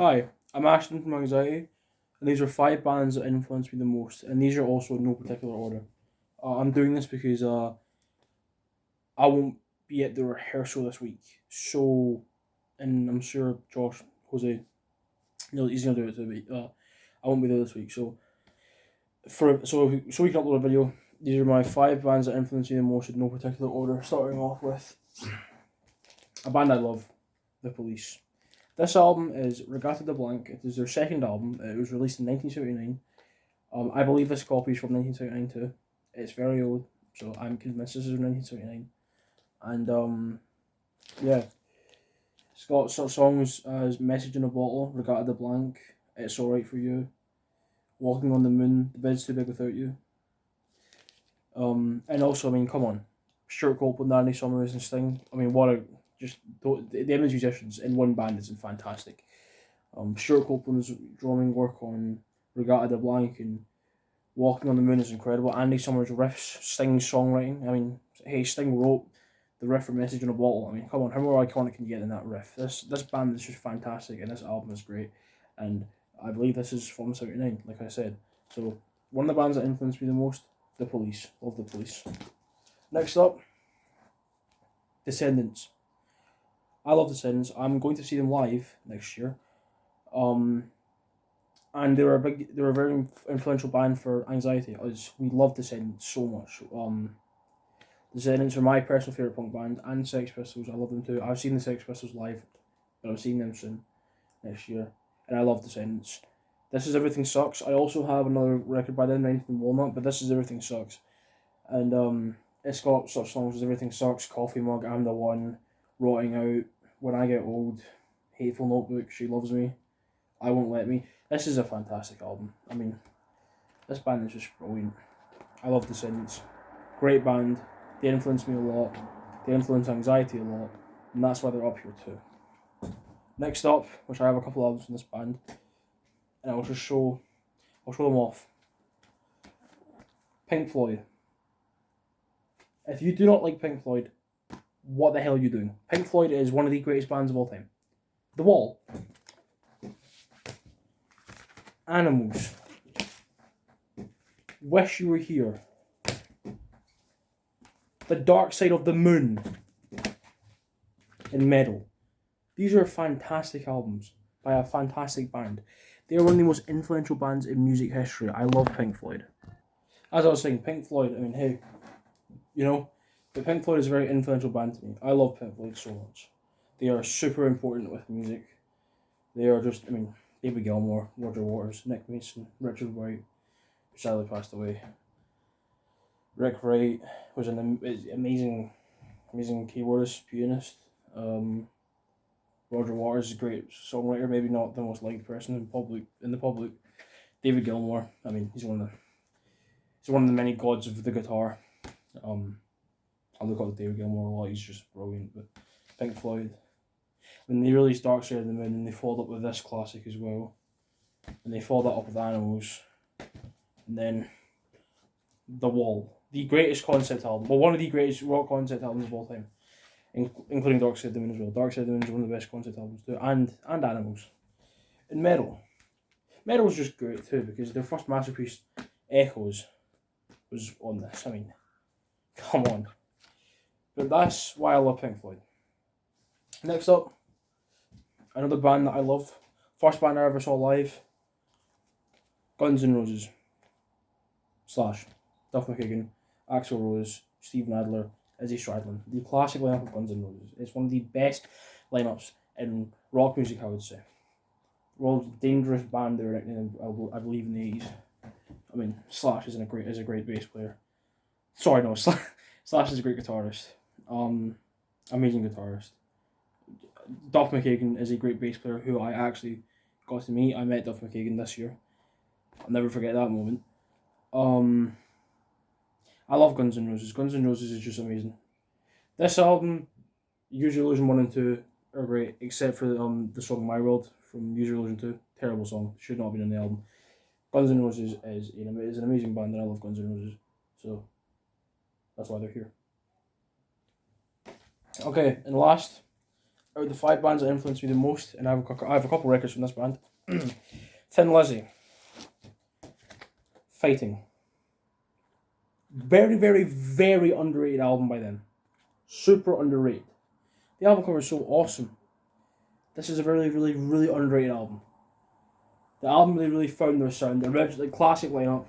Hi, I'm Ashton from Anxiety, and these are five bands that influenced me the most, and these are also in no particular order. I'm doing this because I won't be at the rehearsal this week, so, and I'm sure Josh, Jose, he's gonna do it too, but I won't be there this week. So we can upload a video. These are my five bands that influenced me the most in no particular order. Starting off with a band I love, The Police. This album is Regatta de Blanc. It is their second album. It was released in 1979. I believe this copy is from 1979 too. It's very old, so I'm convinced this is 1979. And yeah, it's got such songs as Message in a Bottle, Regatta de Blanc, It's Alright for You, Walking on the Moon, The Bed's Too Big Without You. And also, I mean, come on, Stuart Copeland, Andy Summers, and Sting. I mean, what a just them as musicians in one band is fantastic. Stuart Copeland's drumming work on Regatta de Blanc and Walking on the Moon is incredible. Andy Summers' riffs, Sting's songwriting. I mean, hey, Sting wrote the riff for Message in a Bottle. I mean, come on, how more iconic can you get than that riff? This band is just fantastic, and this album is great. And I believe this is from '79, like I said. So one of the bands that influenced me the most, The Police. Love The Police. Next up, Descendents. I love Descendents. I'm going to see them live next year. And they were a very influential band for Anxiety. We love Descendents so much. Descendents are my personal favorite punk band, and Sex Pistols. I love them too. I've seen the Sex Pistols live, but I'm seeing them soon next year, and I love Descendents. This Is Everything Sucks. I also have another record by them, 19 Walnut, but This Is Everything Sucks, and it's got such songs as Everything Sucks, Coffee Mug, I'm the One, Rotting Out, When I Get Old, Hateful Notebook, She Loves Me, I Won't Let Me. This is a fantastic album. I mean, this band is just brilliant. I love Descendents. Great band. They influenced me a lot. They influenced Anxiety a lot. And that's why they're up here too. Next up, which I have a couple albums from this band, and I'll show them off. Pink Floyd. If you do not like Pink Floyd, what the hell are you doing? Pink Floyd is one of the greatest bands of all time. The Wall. Animals. Wish You Were Here. The Dark Side of the Moon. And Metal. These are fantastic albums by a fantastic band. They are one of the most influential bands in music history. I love Pink Floyd. As I was saying, Pink Floyd, I mean, hey, but Pink Floyd is a very influential band to me. I love Pink Floyd so much. They are super important with music. They are just, I mean, David Gilmour, Roger Waters, Nick Mason, Richard Wright, who sadly passed away. Rick Wright was an amazing keyboardist, pianist. Roger Waters is a great songwriter, maybe not the most liked person in the public. David Gilmour, I mean, he's one of the many gods of the guitar. I look up to David Gilmour a lot. He's just brilliant. But Pink Floyd, when they released Dark Side of the Moon, and they followed up with this classic as well, and they followed that up with Animals, and then The Wall, the greatest concept album, well, one of the greatest rock concept albums of all time, including Dark Side of the Moon as well. Dark Side of the Moon is one of the best concept albums too, and Animals. And Metal. Metal's just great too, because their first masterpiece, Echoes, was on this. I mean, come on. But that's why I love Pink Floyd. Next up, another band that I love. First band I ever saw live, Guns N' Roses. / Duff McKagan, Axl Rose, Steven Adler, Izzy Stradlin. The classic lineup of Guns N' Roses. It's one of the best lineups in rock music, I would say. World's dangerous band they were in, I believe, in the 80s. I mean, Slash is a great bass player. Sorry, no, Slash is a great guitarist. Amazing guitarist. Duff McKagan is a great bass player who I actually got to meet. I met Duff McKagan this year. I'll never forget that moment. I love Guns N' Roses. Guns N' Roses is just amazing. This album, Use Your Illusion 1 and 2 are great, except for the song My World from Use Your Illusion 2. Terrible song. Should not have been on the album. Guns N' Roses is an amazing band, and I love Guns N' Roses. So, that's why they're here. Okay, and last, out of the 5 bands that influenced me the most, and I have a couple records from this band. Thin Lizzy. Fighting. Very, very, very underrated album by them. Super underrated. The album cover is so awesome. This is a really, really, really underrated album. The album really found their sound. The original, like, classic lineup.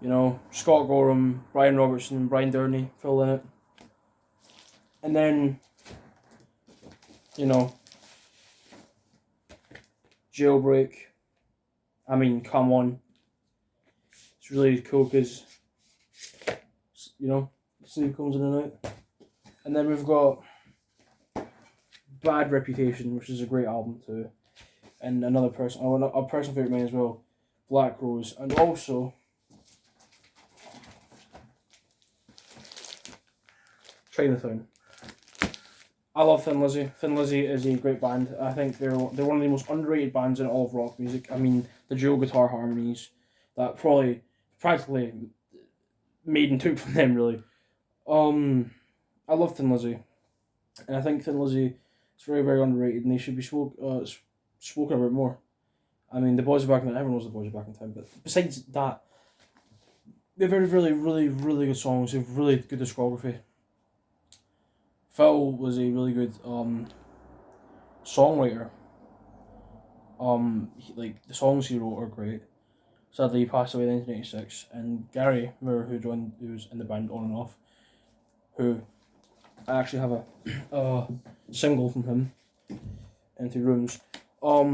You know, Scott Gorham, Brian Robertson, Brian Downey, fill in it. And then, you know, Jailbreak. I mean, come on. It's really cool because, you know, sleep comes in and out. And then we've got Bad Reputation, which is a great album too. And another person, a personal favourite of mine as well, Black Rose. And also, Chinatown. I love Thin Lizzy. Thin Lizzy is a great band. I think they're one of the most underrated bands in all of rock music. I mean, the dual guitar harmonies that practically Maiden took from them, really. I love Thin Lizzy, and I think Thin Lizzy is very, very underrated, and they should be spoken about more. I mean, the boys are back in town. Everyone knows the boys are back in town, but besides that, they're very, really, really, really good songs. They have really good discography. Phil was a really good songwriter. Like the songs he wrote are great. Sadly, he passed away in 1986. And Gary Moore, who was in the band on and off, who I actually have a single from him, Empty Rooms.